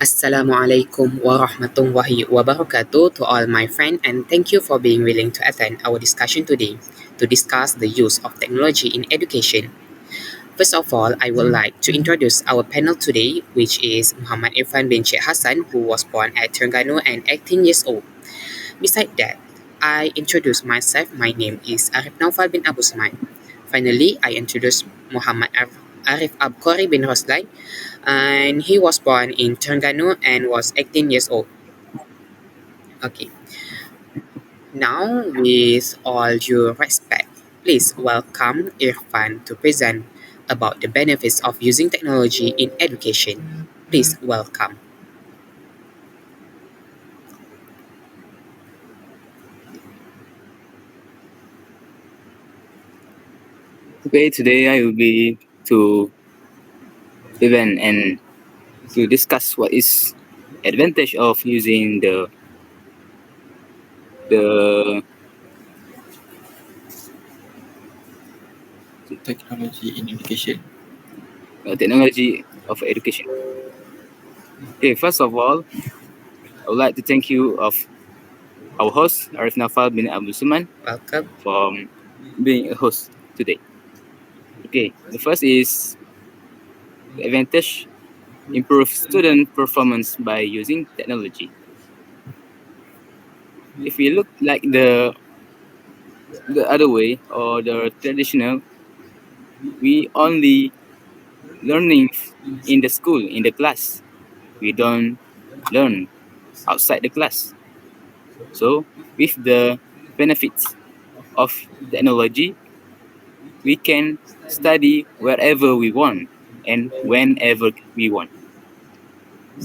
Assalamualaikum warahmatullahi wabarakatuh to all my friends, and thank you for being willing to attend our discussion today to discuss the use of technology in education. First of all, I would like to introduce our panel today, which is Muhammad Irfan bin Sheikh Hassan, who was born at Terengganu and 18 years old. Besides that, I introduce myself. My name is Arif Naufal bin Abu Sman. Finally, I introduce Arif Abkori bin Roslai, and he was born in Terengganu and was 18 years old. Okay, now with all due respect, please welcome Irfan to present about the benefits of using technology in education. Please welcome. Okay, today I will be to event and to discuss what is advantage of using the Technology in education. technology of education. Okay, first of all, I would like to thank you of our host Arif Nafal bin Abu Suman Welcome. for being a host today. Okay, the first is the advantage improve student performance by using technology. If we look like the other way or the traditional, we only learning in the school, in the class. We don't learn outside the class. So, with the benefits of technology, we can study wherever we want and whenever we want.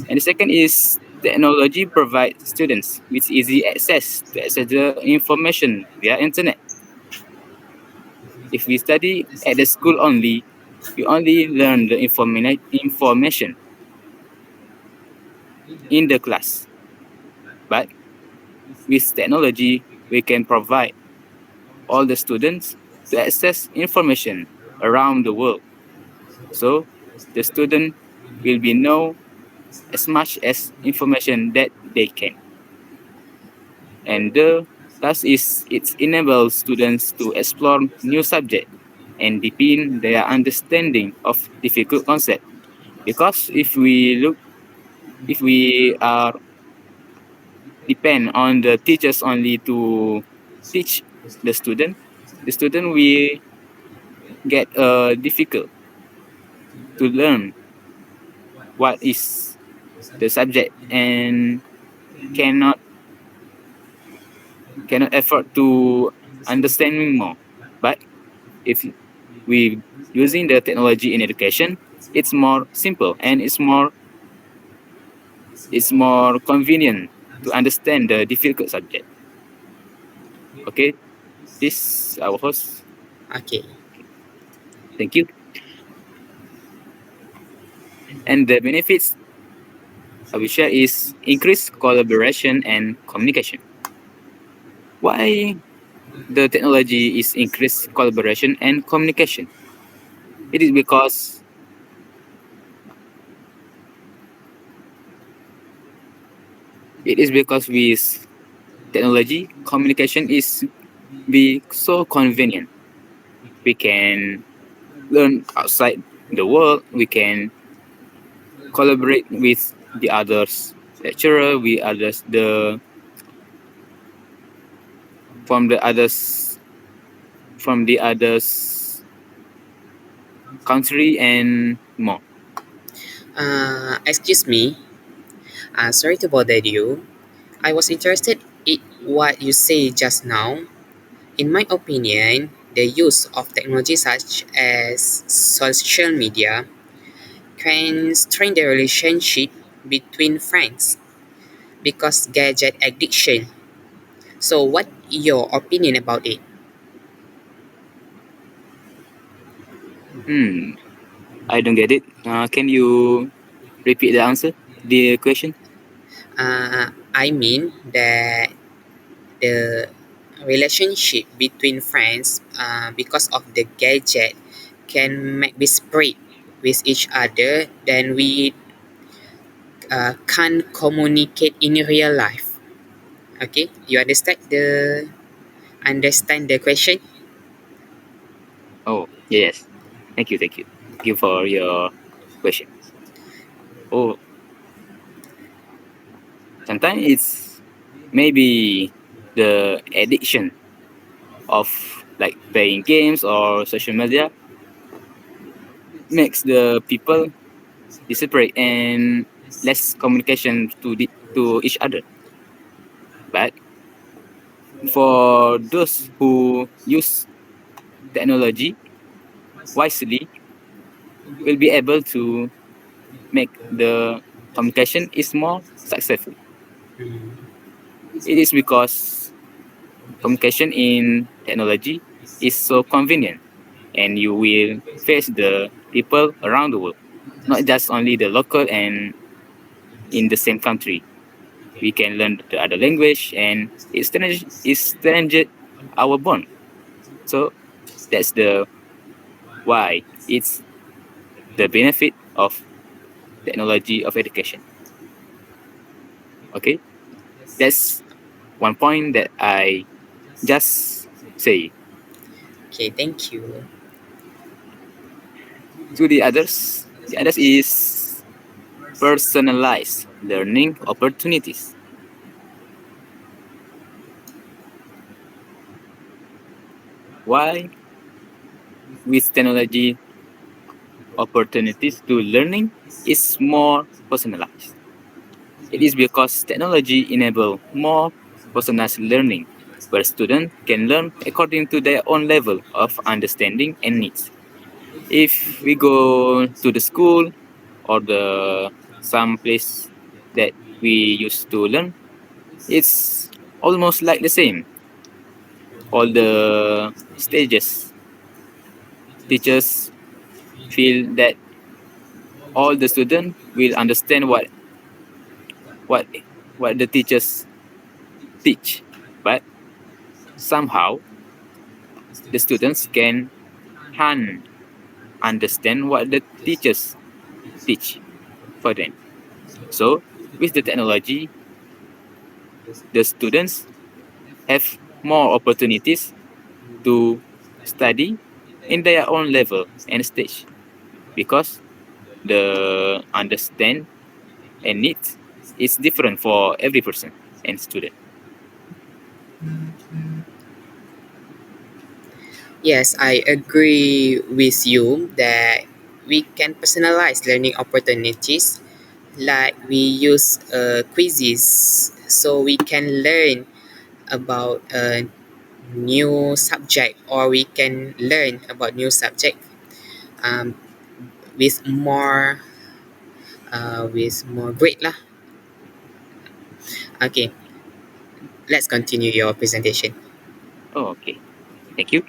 And the second is technology provides students with easy access to access the information via internet. If we study at the school only, we only learn the information in the class. But with technology, we can provide all the students to access information around the world. So the student will be know as much as information that they can. And the last is it enables students to explore new subject and deepen their understanding of difficult concept. Because if we are depend on the teachers only to teach the student will get difficult to learn what is the subject and cannot cannot effort to understanding more. But if we using the technology in education, it's more simple and it's more convenient to understand the difficult subject. Okay, this our host. Okay. Thank you. And the benefits I will share is increased collaboration and communication. Why the technology is increased collaboration and communication? It is because with technology, communication is be so convenient. We can learn outside the world. We can collaborate with the others lecturer, we others the from the others from the others country and more. Excuse me. Sorry to bother you. I was interested in what you say just now. In my opinion, the use of technology such as social media can strain the relationship between friends because gadget addiction. So, what your opinion about it? Hmm, I don't get it. Can you repeat the answer, the question? I mean that the relationship between friends, because of the gadget, can be spread with each other. Then we can't communicate in real life. Okay, you understand the question? Oh, yes. Thank you. Thank you. Thank you for your question. Oh, sometimes it's maybe the addiction of like playing games or social media makes the people separate and less communication to each other. But for those who use technology wisely, will be able to make the communication is more successful. Mm. It is because communication in technology is so convenient and you will face the people around the world, not just only the local and in the same country. We can learn the other language and it strengthens our bond. So that's the why it's the benefit of technology of education. Okay, that's one point that I just say. Okay, thank you. To the others is personalized learning opportunities. Why with technology opportunities to learning is more personalized? It is because technology enable more personalized learning, where students can learn according to their own level of understanding and needs. If we go to the school or the some place that we used to learn, it's almost like the same. All the stages, teachers feel that all the students will understand what what the teachers teach, but somehow the students can't understand what the teachers teach for them. So with the technology, the students have more opportunities to study in their own level and stage because the understand and needs is different for every person and student. Yes, I agree with you that we can personalize learning opportunities, like we use quizzes so we can learn about a new subject, or we can learn about new subject um, with more grade lah. Okay, let's continue your presentation. Oh, okay. Thank you.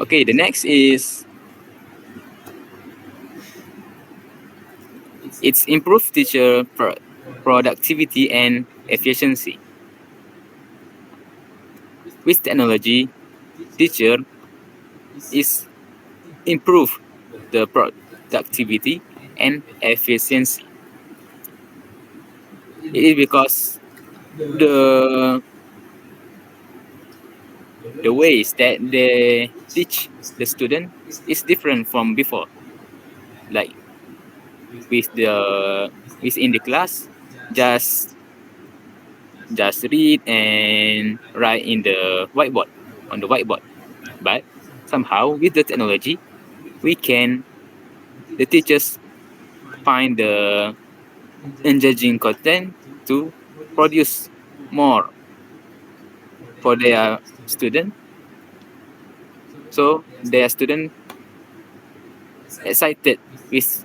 Okay, the next is it's improved teacher productivity and efficiency. With technology, teacher is improve the productivity and efficiency. It is because the the ways that they teach the student is different from before. Like with the within the class, just just read and write in the whiteboard on the whiteboard. But somehow with the technology, we can the teachers find the engaging content to produce more for their student. So their student excited with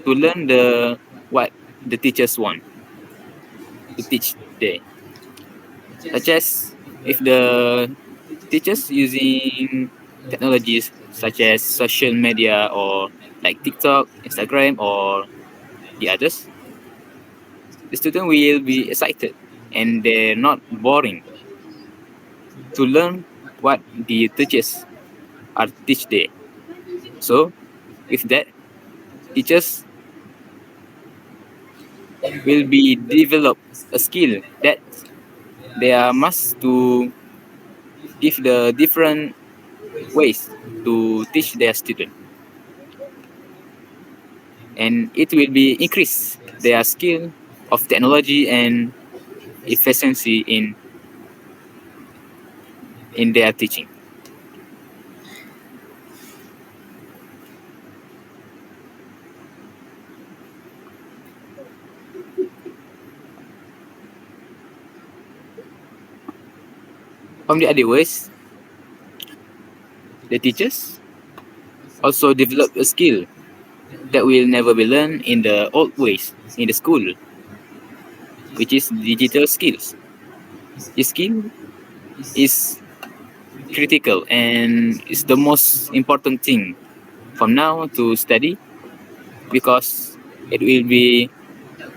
to learn the what the teachers want to teach there. Such as if the teachers using technologies such as social media or like TikTok, Instagram, or the others, the student will be excited and they're not boring to learn what the teachers are teach there. So with that, teachers will be develop a skill that they are must to give the different ways to teach their student, and it will be increase their skill of technology and efficiency in their teaching. From the other ways, the teachers also develop a skill that will never be learned in the old ways in the school, which is digital skills. This skill is critical and is the most important thing from now to study, because it will be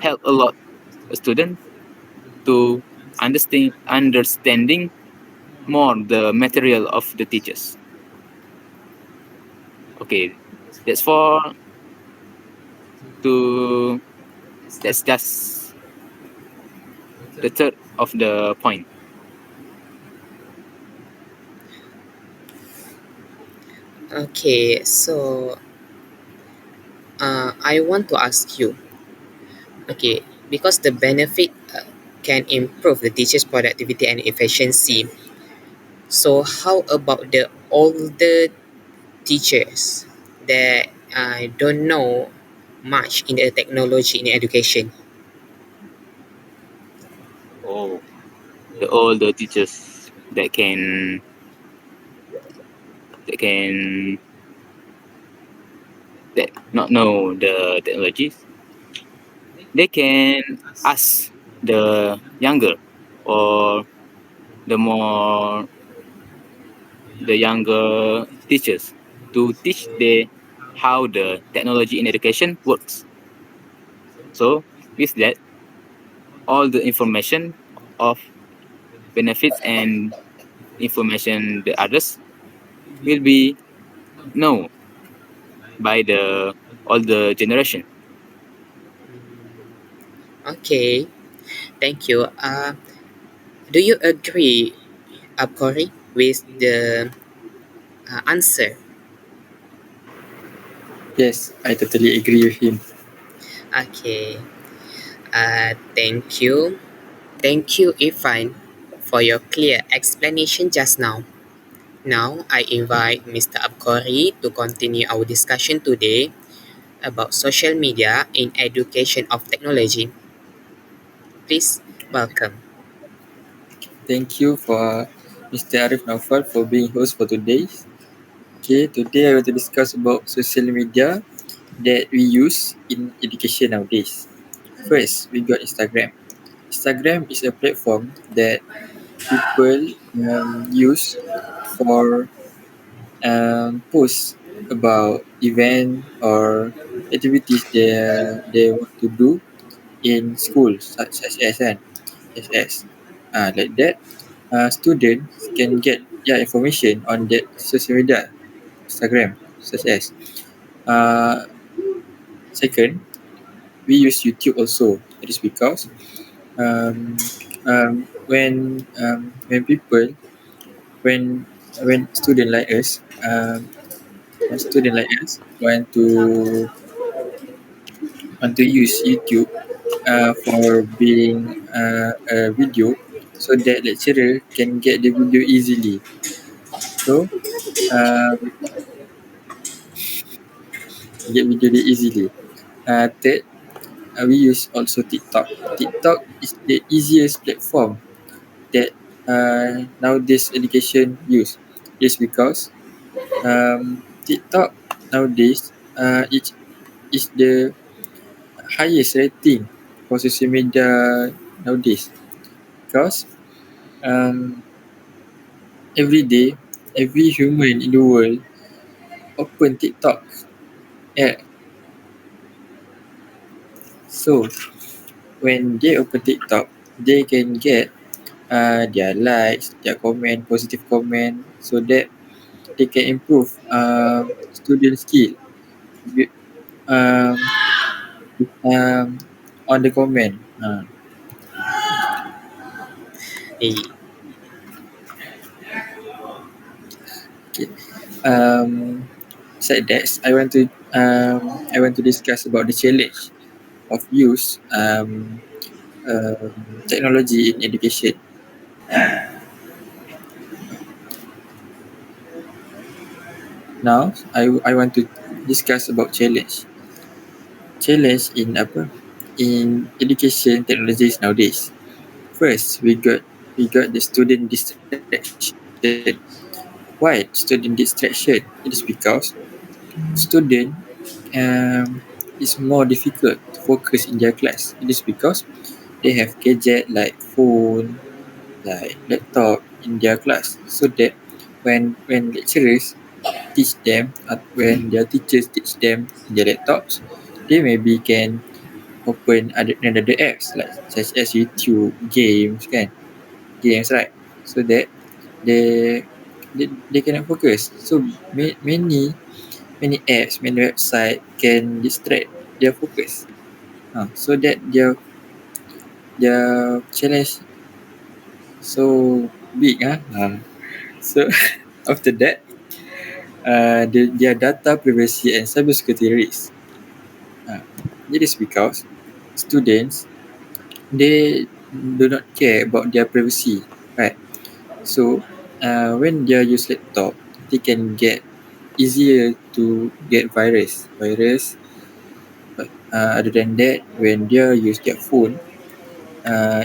help a lot a student to understanding more the material of the teachers. Okay, that's for to that's just the third of the point. Okay, so I want to ask you, okay, because the benefit can improve the teacher's productivity and efficiency. So how about the older teachers that don't know much in the technology in education? Oh, all the teachers that can that not know the technologies, they can ask the younger or the more the younger teachers to teach the how the technology in education works. So with that, all the information of benefits and information the others will be known by the all the generation. Okay, thank you. Do you agree, Corey, with the answer? Yes, I totally agree with him. Okay, thank you. Thank you, Irfan, for your clear explanation just now. Now, I invite Mr. Abkori to continue our discussion today about social media in education of technology. Please welcome. Thank you for Mr. Arif Naufal for being host for today. Okay, today I want to discuss about social media that we use in education nowadays. First, we got Instagram. Instagram is a platform that people use for posts about event or activities they want to do in school, such as SS. Like that, students can get information on that social media, Instagram, such as. Uh, Second, we use YouTube also. It is because when people when student like us want to use YouTube for being a video, so that lecturer can get the video easily. So um, get video easily. Third, we use also TikTok. TikTok is the easiest platform that nowadays education use. It's because TikTok nowadays it is the highest rating for social media nowadays, because um, every day every human in the world open TikTok app. So when they open TikTok, they can get their likes, their comment, positive comment, so that they can improve student skill. Be- Um, um, on the comment. Eh, Okay. Besides that, I want to discuss about the challenge of use technology in education. Now, I want to discuss about challenge in apa in education technologies nowadays. First, we got the student distraction. Why student distraction? It is because student is more difficult to focus in their class. It is because they have gadget like phone, like laptop in their class, so that when lecturers teach them, when their teachers teach them in their laptops, they maybe can open another apps like such as YouTube, games, right? So that they they cannot focus. So many apps, many website can distract their focus. So that their challenge so big. So after that, their data privacy and cybersecurity risks. Uh, it is because students they do not care about their privacy, right? So when they use laptop, they can get easier to get virus. But other than that, when they use their phone,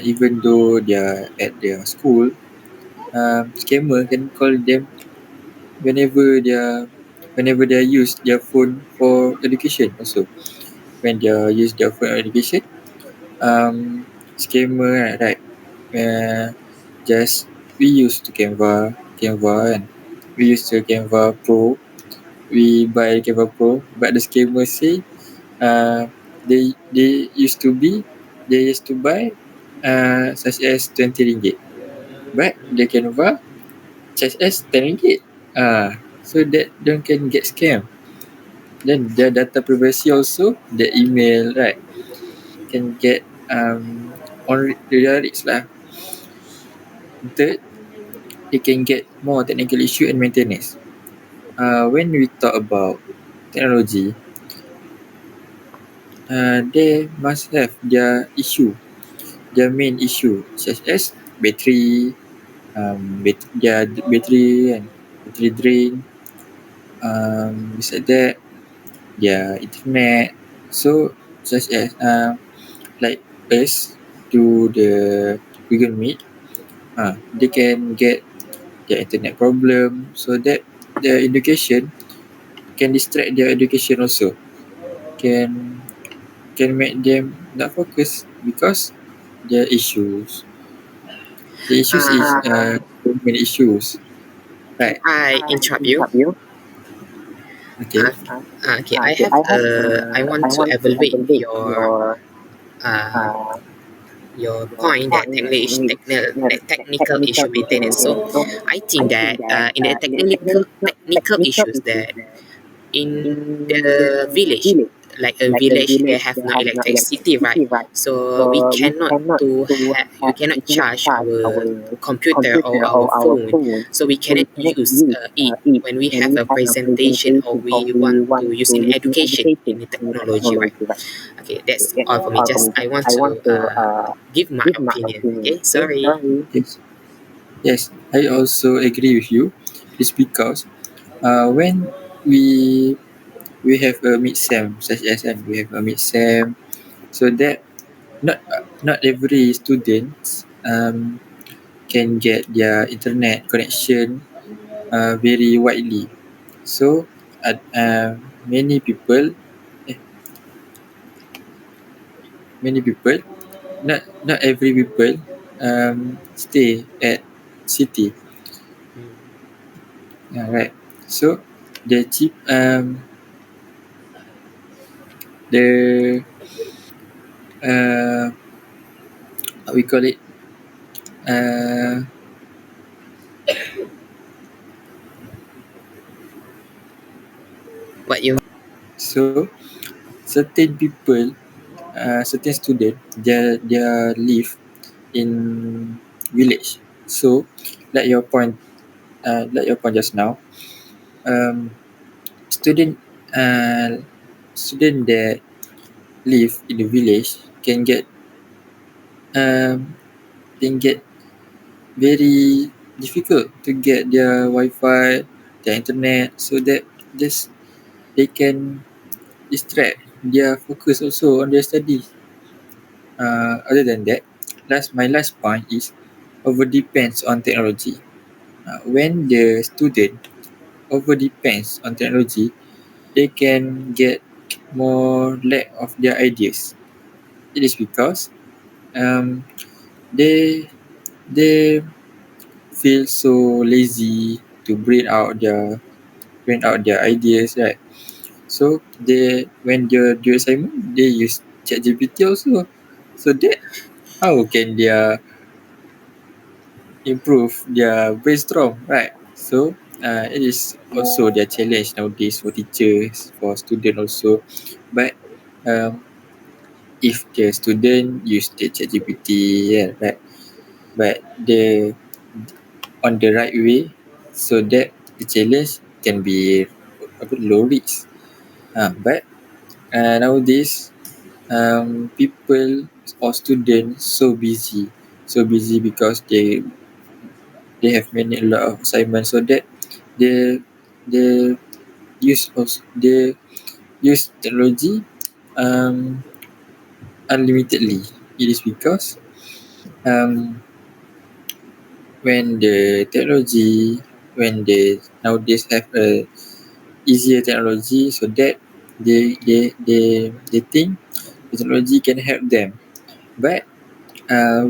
even though they are at their school, scammer can call them whenever they are whenever they use their phone for education also. When they use their phone for education, scammer, right? Just we used to Canva, and we used to Canva Pro. We buy Canva Pro, but the scammer say they used to be they used to buy such as 20 ringgit, but the Canva such as 10 ringgit. So that don't can get scam. Then their data privacy also, the email, right, can get on their risk lah. Third, they can get more technical issue and maintenance. When we talk about technology, they must have their main issue, such as battery, their battery and battery drain. Besides that, their internet. So such as like us to the Google Meet, they can get their internet problem, so that their education can distract their education also. Can can make them not focus because their issues. The issues is uh, so many issues, can right? I interrupt you? Okay. Uh, okay, I want to evaluate uh, your point that technical issue maintenance. So I think that in the technical issues that in the village, like a village, they have no electricity, right? So we cannot charge our computer or our phone, so we cannot use it when we have a presentation or we want to use in education in the technology, right? Okay, that's all for me. Just I want to give my opinion. Okay, sorry. Yes. Yes, I also agree with you. It's because when we we have a mid sem such as we have a mid sem, so that not every student can get their internet connection very widely. So many people, eh, many people, not every people stay at city. Right. So the cheap the what we call it, uh, What you? so certain people certain student they live in village. So like your point, just now, um, student student that live in the village um, can get very difficult to get their Wi-Fi, their internet, so that this they can distract their focus also on their studies. Other than that, my last point is over depends on technology. When the student over depends on technology, they can get more lack of their ideas. It is because um, they they feel so lazy to bring out their ideas, right? So they when they do assignment, they use ChatGPT also. So that how can they improve their brainstorm, right? So it is also their challenge nowadays for teachers, for student also. But um, if the student use the ChatGPT, yeah, right, but the on the right way, so that the challenge can be low risk. But nowadays, people or students so busy because they have many a lot of assignments, so that they they they use technology um, unlimitedly. It is because um, when the technology when they nowadays have a easier technology, so that they think the technology can help them. But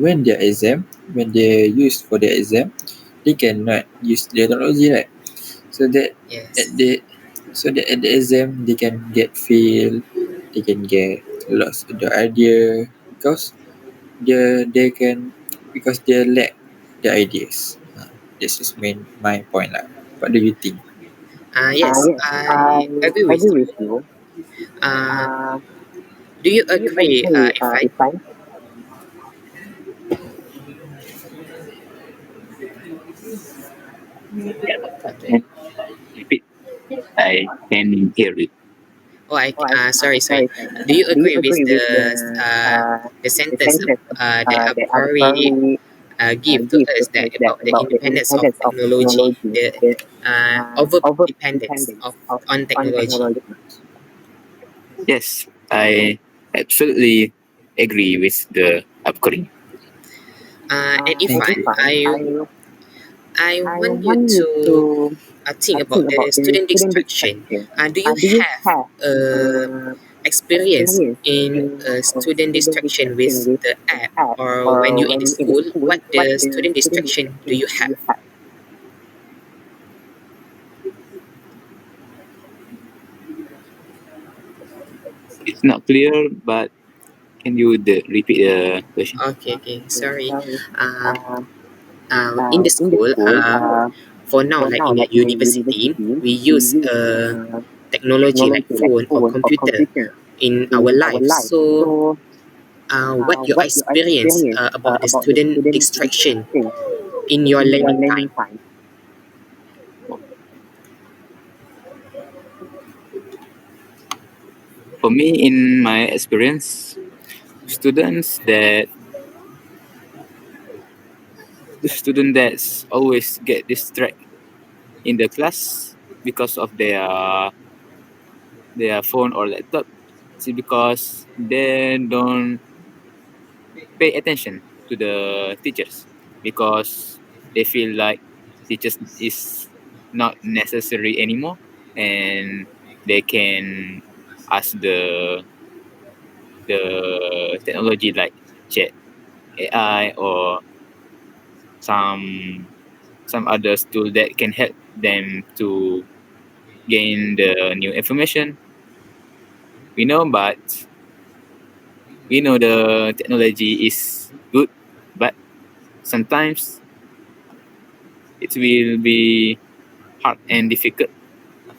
when their exam when they use for their exam, they cannot use the technology, right? So that at Yes. the at the exam they can get fail, they can get lost the idea because they can because they lack the ideas. This is my point lah. What do you think? Yes, Yes, I I agree with agree you. with you. Uh, Uh, do you do you agree, agree if I if I Yeah, okay? can repeat. I can hear it. Oh, oh I sorry. sorry sorry. Do you Do you agree with agree with the the sentence sentence that that Abkari Abkari give to give to us that us that about the about the independence of independence of technology, technology, the the over over dependence dependence of of on on technology? technology? Yes, I absolutely agree with the upcoding. And if And Thank if you. I I want you want you to to think think about the about the student student distraction. distraction. Do you Do you have have uh, uh, experience experience in in student student distraction distraction with with the the app, app, or when or you're in the when you're in the school, school, what what the the student student distraction do distraction you do have? you have? It's not clear, but can you repeat the question? Okay, sorry. Sorry. Uh, Um, in the in the school, school, for now, for like now, in a like in a university, university, we we use use technology like technology like phone or phone or computer computer in our in our lives. life. So, So, what your what your experience experience about the about the student student distraction distraction in your in your learning learning time? time? For me, in my experience, students that the student that's always get distracted in the class because of their phone or laptop, it's because they don't pay attention to the teachers, because they feel like teachers is not necessary anymore, and they can ask the technology like chat AI or some some other tool that can help them to gain the new information. But we know the technology is good, but sometimes it will be hard and difficult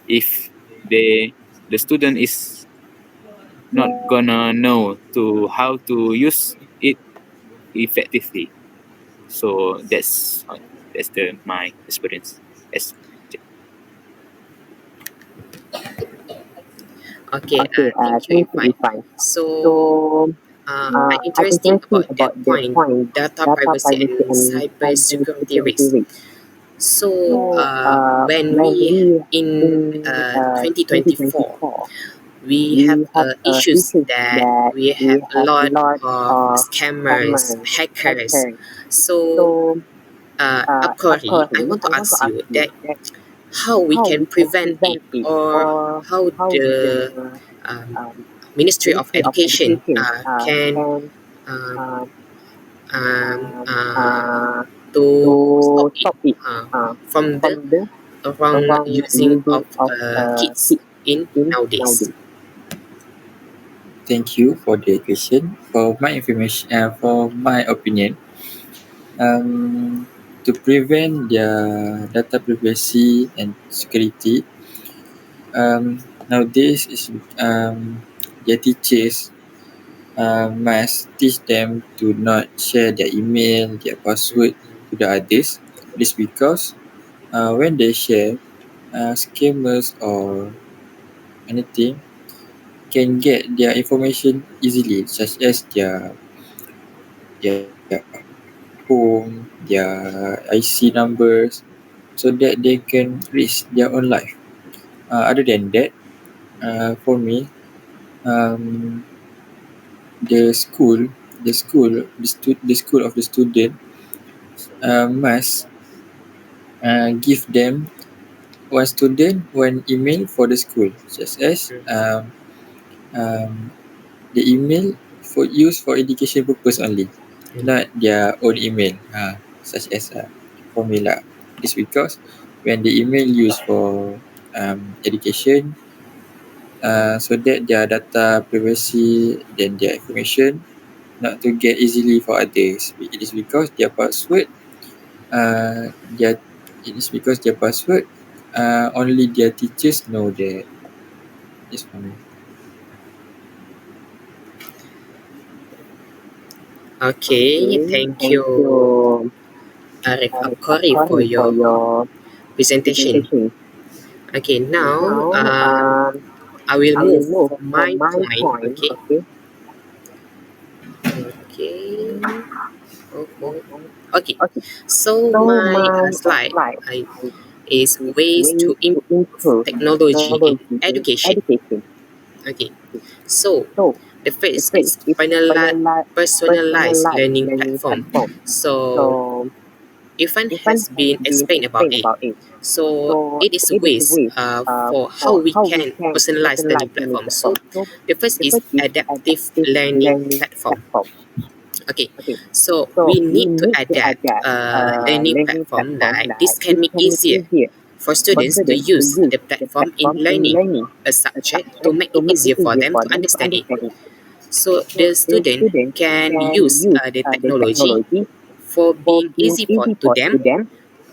if the student is not gonna know to how to use it effectively. So that's the my experience. Yes. Okay, thank you, Ifan. So, I'm interesting about that point, data privacy and cyber security risk. So, when we in 2024, we have issues that we have a lot of scammers, hackers. So, Akori, I want to ask you that how we can prevent it, or how the um, Ministry of Education can um, to stop it from the wrong using of kids in nowadays. Thank you for the question. For my information, for my opinion, um, to prevent their data privacy and security, nowadays is their teachers must teach them to not share their email, their password to the others. This because when they share, scammers or anything can get their information easily, such as their home, their IC numbers, so that they can risk their own life. Other than that, for me, um, the school of the student must give them one student one email for the school, such as um, the email for use for education purpose only, not their own email, such as formula. This because when the email used for education, so that their data privacy then their information not to get easily for others. It is because their password, their it is because their password, only their teachers know that. This for me. Okay, thank you, Arif Akori, for your presentation. Okay, now I will move from my point. Okay. Okay. Okay. Okay. So my slide I, is ways to improve technology in education. Okay. So the first is personalized learning platform. So Irfan has been explained about it. So it is ways for how we can personalize learning platform. So the first is adaptive learning platform. Okay, so we need to adapt learning platform like this can make easier for students to use the platform in learning a subject to make it easier for them to understand it. So the student can use the technology for being easy for to them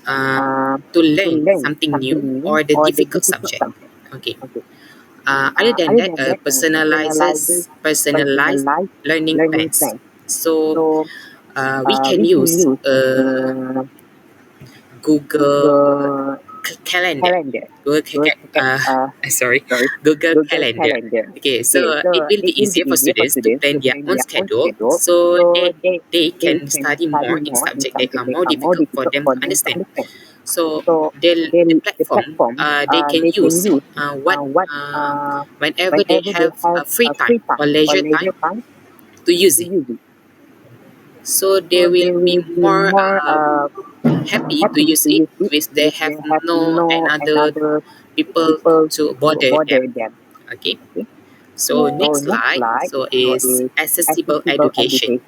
uh, to learn something new or the difficult subject. Okay. Other than that, personalized learning plans. So we can use Google Calendar. Sorry, Google Calendar. Okay, so it will be easier for students to plan their own schedule, so they can study more in subject that are more difficult for them to understand. So the platform they can use what whenever they have free time or leisure time to use it. So they will be more happy to use it with they have no another people to bother them. Okay. So next slide so is accessible education.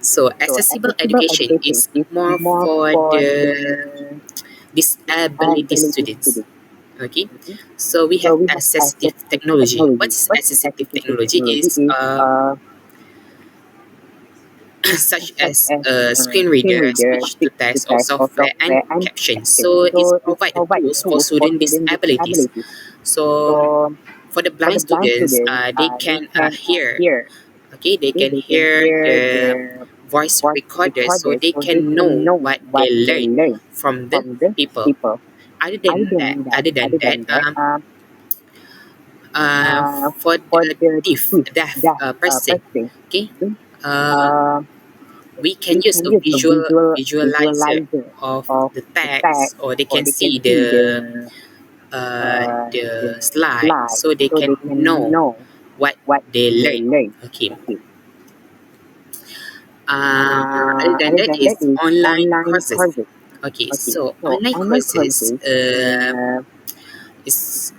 So accessible education is more for the disability students. Okay. So we have assistive technology. What is assistive technology is such as a screen reader, speech to text or software and captions. So it provides tools for student disabilities. So For the blind students, they can hear. Okay, they can hear the voice recorder, so they can know what they learn from the people. Other than that, for the deaf person, okay, uh, we can use a visualizer of the text, or they can see the slide, so they can know what they learn. Okay. Other than that is online courses. Okay, so online courses is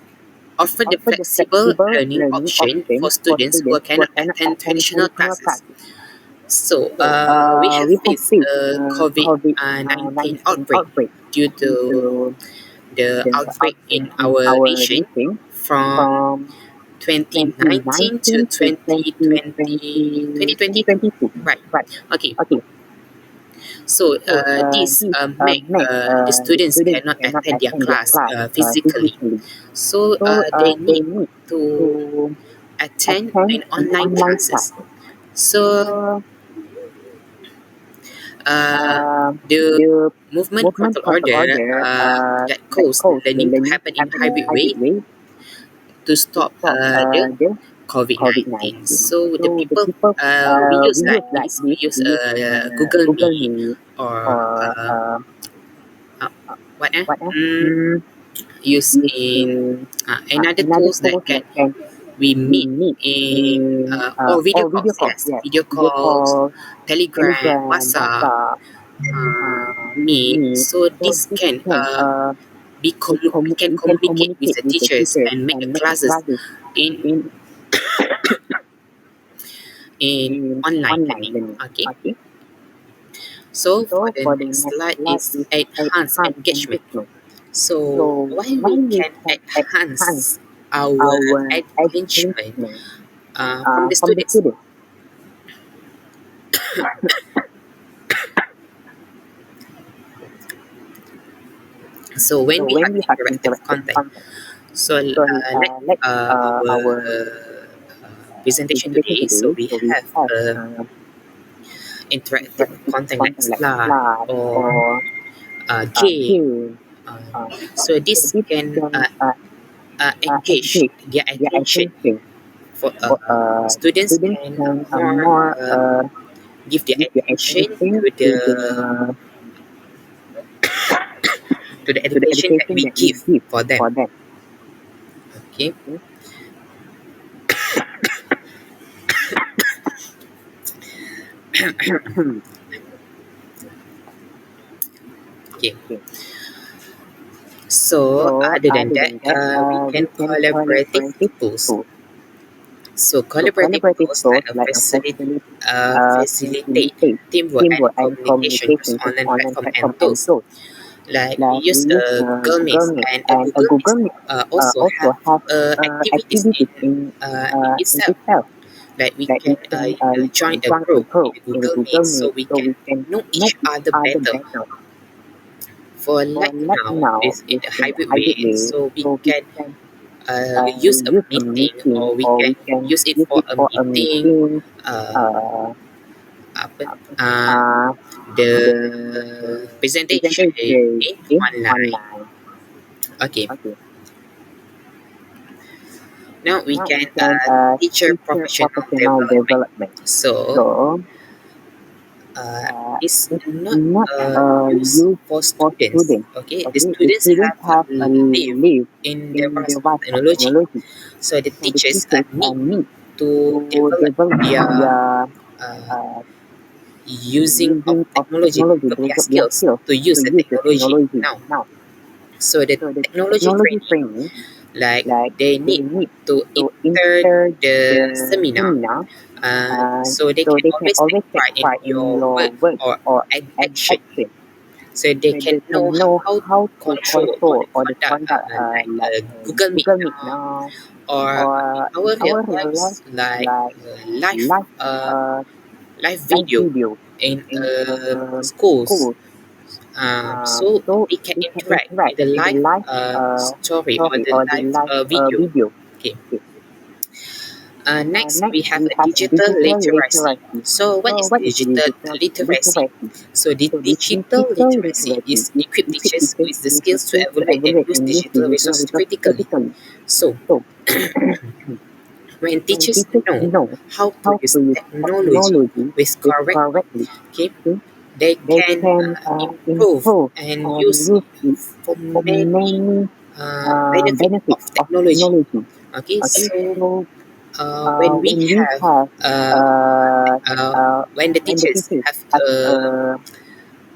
offer the flexible learning option for students who cannot attend traditional classes. So we have faced a COVID-19 outbreak due to the outbreak in our nation from 2019 to 2022. Right. Okay. So this make the students cannot attend their class physically. So they need to attend an online classes. So the movement control order that caused learning to happen in hybrid way to stop the COVID-19. So the people we use like this, we use Google Meet or uh, what use in another tools that can we meet in or video calls. Yes, video calls, Telegram, WhatsApp, Meet. So this can we can communicate with the teachers and make the classes in online learning. Okay. So for the next slide is enhance engagement. So why we can enhance our engagement from the students? So when we have interactive content, so like our presentation today, so we have interactive content like slide or game. So this can engage their attention. For students can more give their attention to the education that we give for them. Okay. Okay. So other than that, we can collaborative tools. So collaborative tools like facilitate teamwork and communication across online platform and tools. Like we use Google Meet, and Google Meet also have activities in itself. Like we can join a group in the Google Meet, so we can know each other better. For like now, is in the hybrid way, so we can use a meeting, or we can use it for a meeting. Apa, the presentation in online. Okay. Now we can teacher professional development. So it's not used for students. Okay, the students have live in the world of technology. So the teachers need to develop their using of technology, develop their skills to use the technology now. So the technology training, like they need to enter the seminar, so they can always take pride in your work or action. So they can know how to control or the conduct like Google Meet now, or in our real lives like live video in schools. So we can interact with the live story or the live video. Okay. Next, we have a digital literacy. So, what is digital literacy? So, the digital literacy is equip teachers with the skills to evaluate and use digital resources critically. So, when teachers know how to use technology with correctly, okay, they can improve and use it for many benefit of technology. Okay, so when we have when the teachers have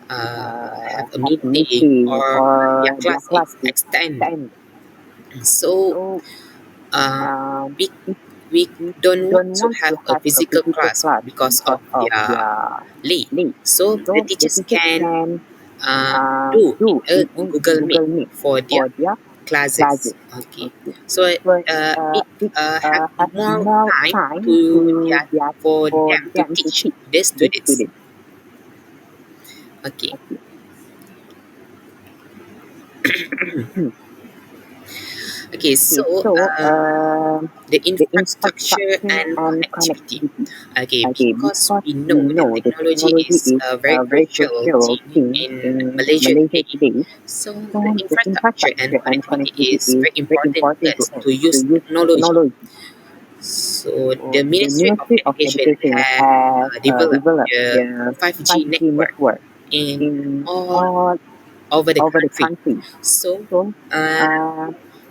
a meeting or their class is extended, so uh, we we don't want to have a physical class because of their late. So the teachers can do a Google Meet for their classes. Okay, so it have more time to their for them to teach the students. Okay, okay. So the infrastructure and connectivity. Okay, because we know that technology is a very crucial thing in Malaysia today. So the infrastructure and connectivity is very important to us to use technology. So the Ministry of Education have developed the 5G network in all over the country. So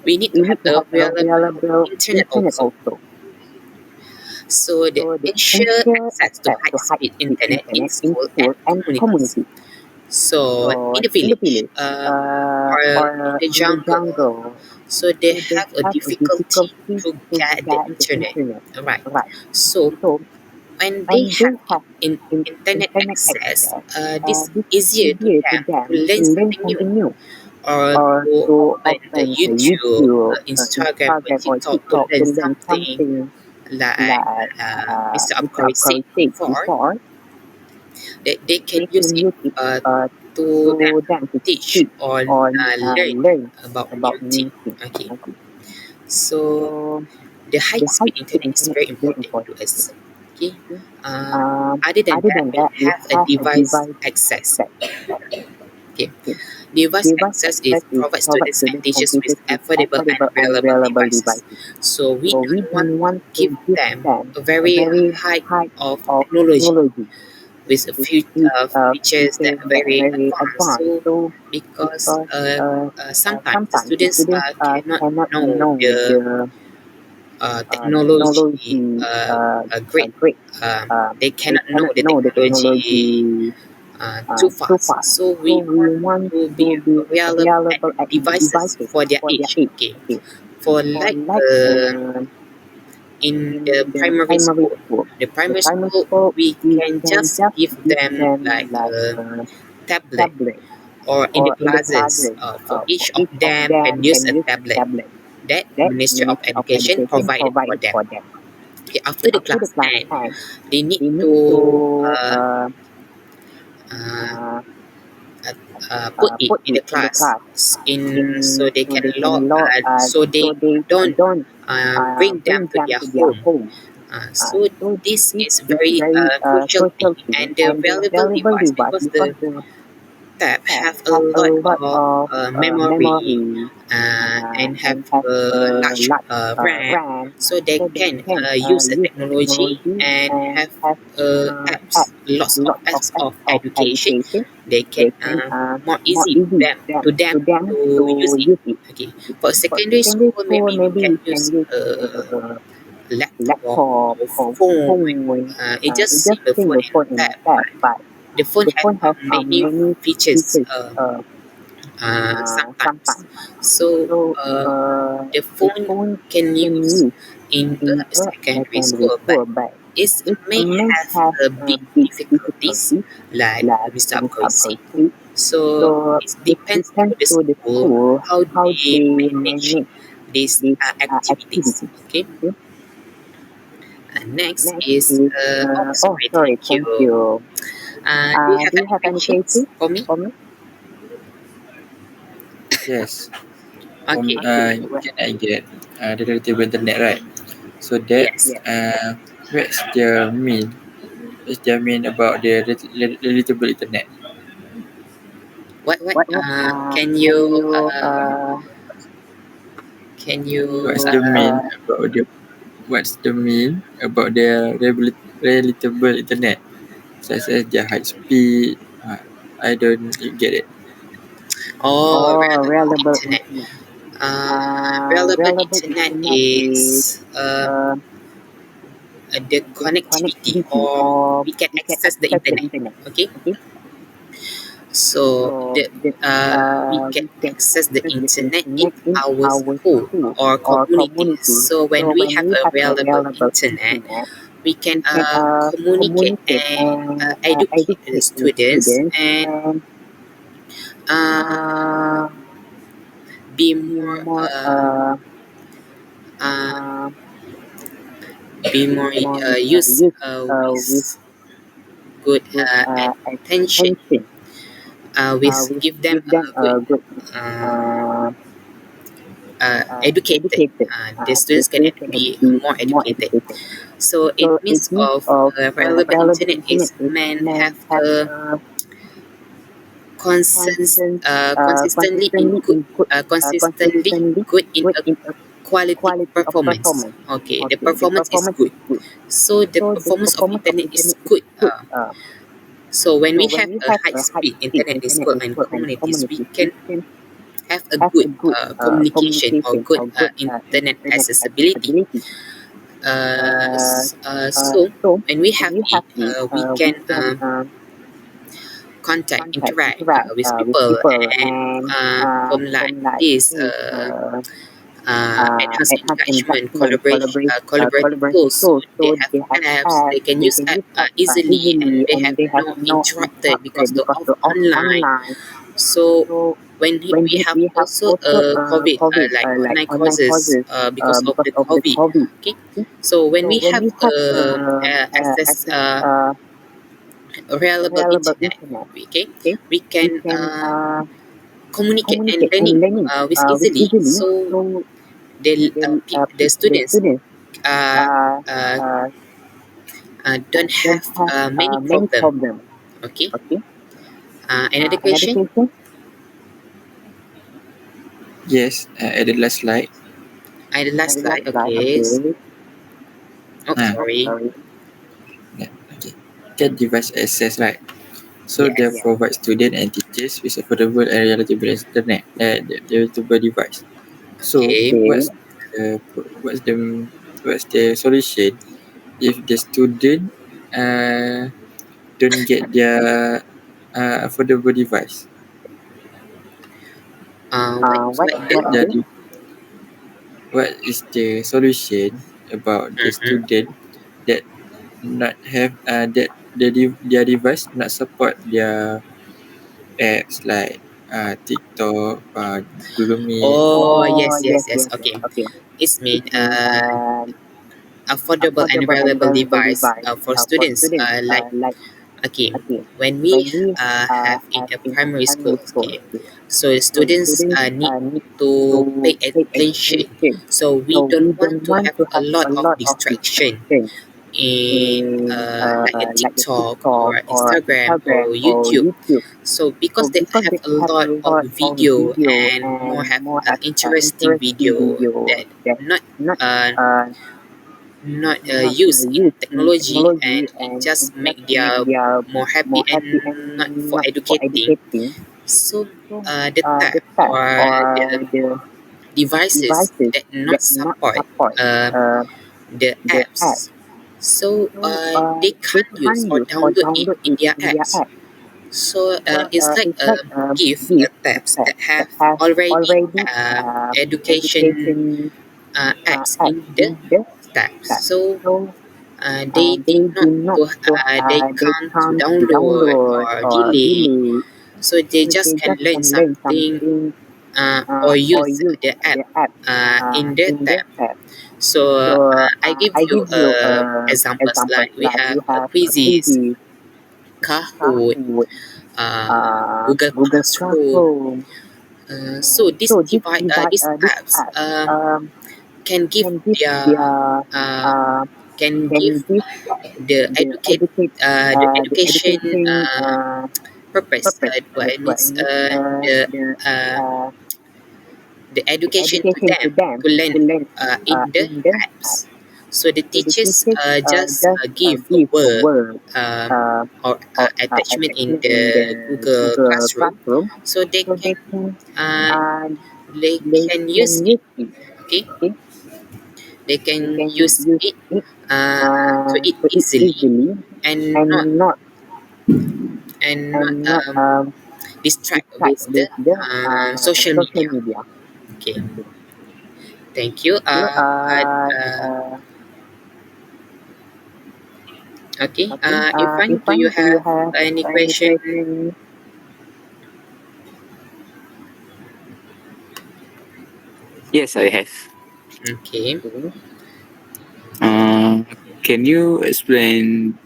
we need to have a reliable internet also. So the ensure access to high speed internet in school and communities. So in the village or in the jungle, so they have a difficulty to get the internet. Right. So when they have internet access, this easier to them to learn something new or to open the YouTube, Instagram, or TikTok to learn something like Mr. Abkari said before, they can use it to them to teach or learn about new thing. Okay, so the high speed internet is very important to us. Okay, other than that, we have a device access. Okay, device access is provide students and teachers with affordable and reliable devices. So we don't want to give them a very high of technology with a few features that are very advanced. So because sometimes the students cannot know the technology great. They cannot know the technology too fast. So we want to be reliable at devices for their age. Okay, for like in the primary school. The primary school we can just give them like a tablet or in the classes for each of them can use a tablet that Ministry of Education provided for them. Okay, after the class end, they need to uh, put it in the class in so they can log so they don't bring them to their home. So this is very crucial thing and the valuable device because the tab have a lot of memory and have a large RAM, so they can use the technology and have apps, lots of apps of education. They can more easy to them to use it. Okay, for secondary school, maybe we can use laptop or phone. It just see the phone in the tab, but the phone have many features sometimes. So the phone can use in a secondary school, but it may have a big difficulties like Mr. Abkoi said. So it depends to the school how they manage these activities. Okay. And next is sorry, thank you. Do you have any questions for me? Yes. Okay. Can I get? the relatable internet, right? So that Yes. what's their mean? What's their mean about the relatable internet? What? Can you What's the mean about the relatable internet? Such as their high speed. I don't get it. reliable internet? Reliable internet is the connectivity, or we can access the internet. Okay, so we can access the internet in our school or community. So when we have a reliable internet, we can communicate and educate the students and uh, be more uh, use with good attention. With give them a good uh, educated. The students can be more educated. So it means of reliable internet is men have a consistently good in a quality performance. Okay, the performance is good. So the performance of internet is good. So when we have a high speed internet in school and communities, we can have a good communication or good internet accessibility. So when we have it, we can contact, interact with people, and from like this enhance engagement, collaborative tools. So they have apps, they can use app easily, and they have no interrupted because the of online. So when we have also COVID, like online courses because of the COVID. Okay, so when we have access reliable internet, okay, we can communicate and learning with easily. So the students uh, uh, don't have many problem. Okay. Another question? Yes, at the last slide. The last slide. Okay. Oh, Ah, sorry. yeah, okay. Get device access, right? So they Yes. provide student and teachers with affordable and reliable internet, relatable device. So Okay. what's the solution if the student don't get their affordable device? What the? What the what is the solution about the Mm-hmm. student that not have that their device not support their apps like TikTok, Google Meet. Oh, yes. Okay. It's mean affordable and reliable device for students. Like okay, when we have in a primary school, okay, so students need to pay attention. So we don't want to have a lot of distraction in like a TikTok or Instagram or YouTube. So because they have a lot of video and more have interesting video that not uh, not used in technology, and it just make their more happy and not for educating. So the tab or the devices that not support uh, the apps, so they can't use or download it in their apps. So it's like a gift tabs that have already education apps in the tabs. So they did not to they can't to download or delete. So they just can learn something or use the app in the tab. So I give you examples like we have quizzes, Kahoot, Google Classroom. So these apps can give their uh, can give the the education purpose. What I mean, the uh, the education to them to learn in the apps. So the teachers just give a word or attachment in the Google Classroom, so uh, they can use it. Okay, they can use it to it easily and not distract with the social media. Okay, thank you. Okay. Irfan, do you have any question? Yes, I have. Okay. Uh, can you explain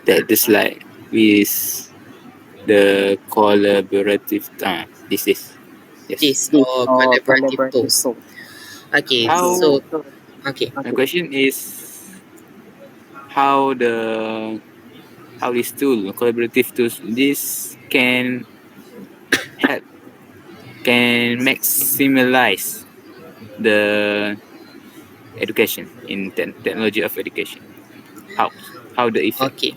that the slide with the collaborative this is yes. This or collaborative tools. Okay. How So okay. my question is how these tool collaborative tools this help can maximize the education in technology of education. How how the effect? Okay.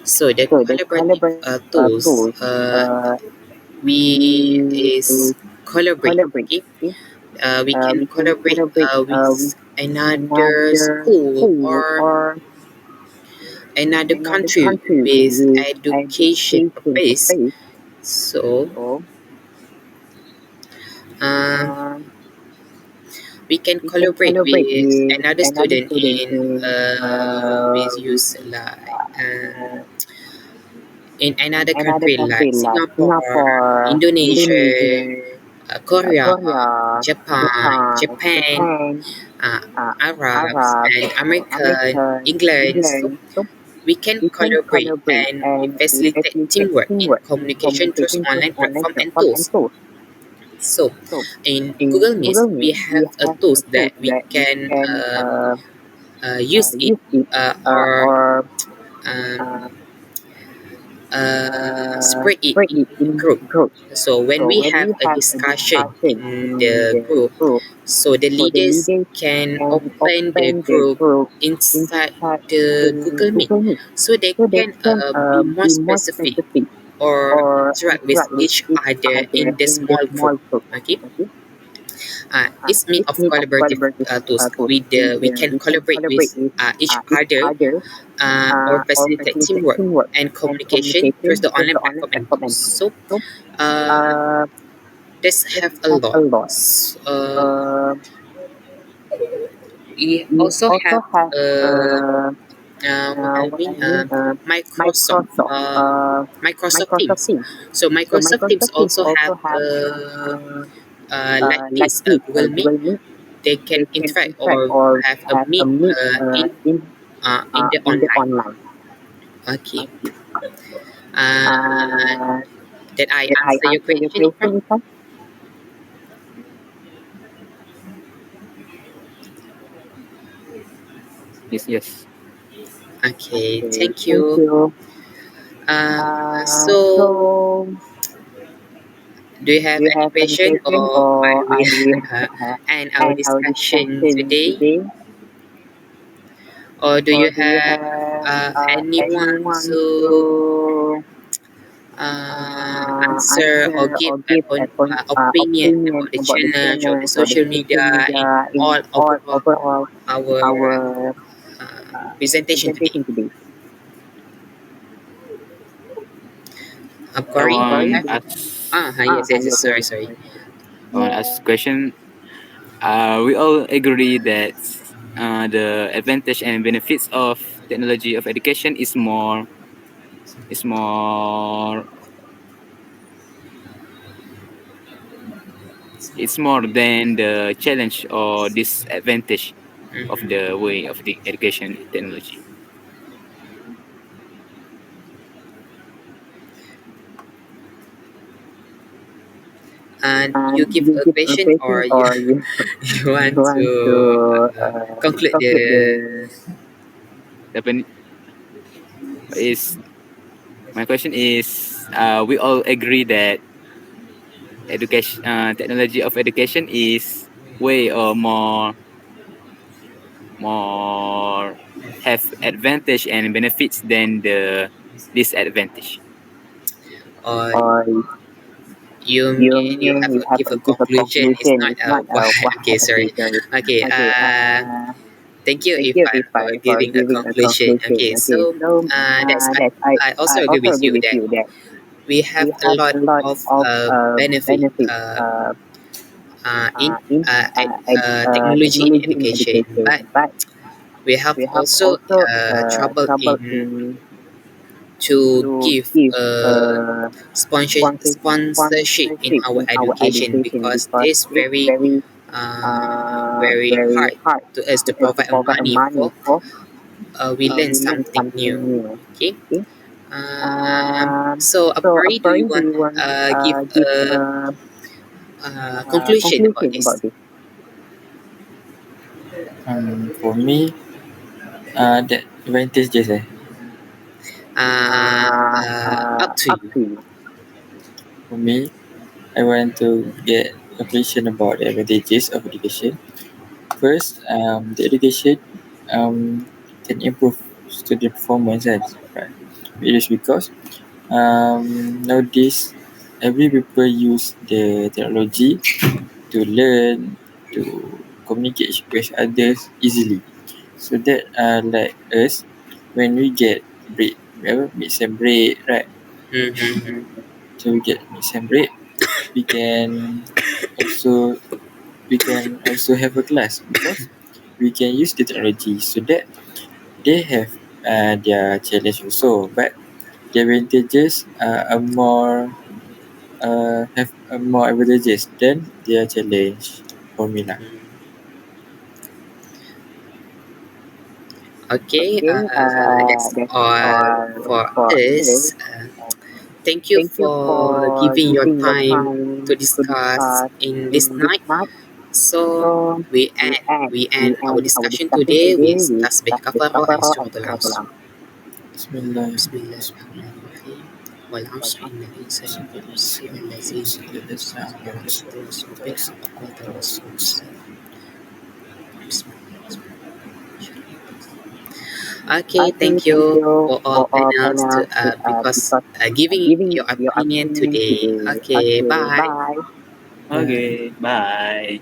So the collaborative tools we is collaborate. Okay. We can collaborate with another school or another country with education purpose. So uh, we can collaborate with another student in with use like in another country like Singapore, Indonesia, Korea, Japan, uh, Arabs, and American, England. So we can collaborate and facilitate teamwork in communication through online platform and tools. So in Google Meet, we have a tools that we can use it or um, spread it in group. So when we have a discussion in the group, so the leaders can open the group inside the Google Meet, so they can be more specific or interact with each other in the small group. Okay, it's made of collaborative tools. We can collaborate with each other or facilitate teamwork and communication through the online platform and tools. So uh, this have a lot. We also have what I mean Microsoft Microsoft Teams. So Microsoft Teams also have like this Google Meet. They can interact or have a meet in the online. Okay. Uh, did I answer your question, Ifan? Yes, yes. Okay, thank you. So, do you have any question or I will end our discussion today? Or do you have anyone to answer or give an opinion about the challenge or the social media in all overall our presentation today? I Corey, do you want have? ask Yes. Sorry. I want ask question. We all agree that the advantage and benefits of technology of education is more it's more than the challenge or disadvantage of Mhm. the way of the education technology. You give you a give a question question or you, or you, you you want to want to conclude conclude the. the Definitely is my question is we all agree that education technology of education is way or more have advantage and benefits than the disadvantage. Or or you you mean you have mean you a, have give to a give a conclusion? It's conclusion. not It's a not what? a why. Okay, sorry. Okay, sorry. Okay. Okay. Thank you Thank if you I if for I for giving a giving a conclusion. conclusion. Okay, Okay, so so that's that I I also agree also with agree you with that you that we have we a have lot a lot of of benefit benefits in in technology in technology in education, education, but but we have we have also also trouble trouble in in to to give give sponsorship in sponsorship our in our education education because because it's it's very very hard hard to us to to us to provide provide money money for for we learn we learn something something new. new. Okay. Okay. So So Apari, do you Apari, do want you want give give a a conclusion about conclusion this? about this? For me, the advantages Up to Up you. to you. for me, I want to get a question about the advantages of education. First, the education can improve student performance, right? It is because nowadays every people use the technology to learn, to communicate with others easily. So that like us, when we get break, mix and break, right? Mm-hmm. So we get mix and break, we can also we can also have a class because we can use the technology so that they have their challenge also, but the advantages are more have more advantages than their challenge for me lah. Okay, Okay. that's That's all all for for us. this. Thank you Thank you for for giving your giving your time to time to discuss discuss in this in this night. night. So So we we end our end our discussion discussion today today with with Tasbih Tasbih Kafaro and Kafaro Surah and Surah Al-Asr. Al. Bismillah. Bismillahirrahmanirrahim. والعصر إن الإنسان لفي خسر إلا الذين آمنوا وتواصوا بالحق وتواصوا بالصبر. بسم الله. Okay, Okay, thank thank you you for all for all panels to, panels because because giving giving your your opinion opinion today. today. Okay, Okay, bye. bye. Bye. Okay, bye.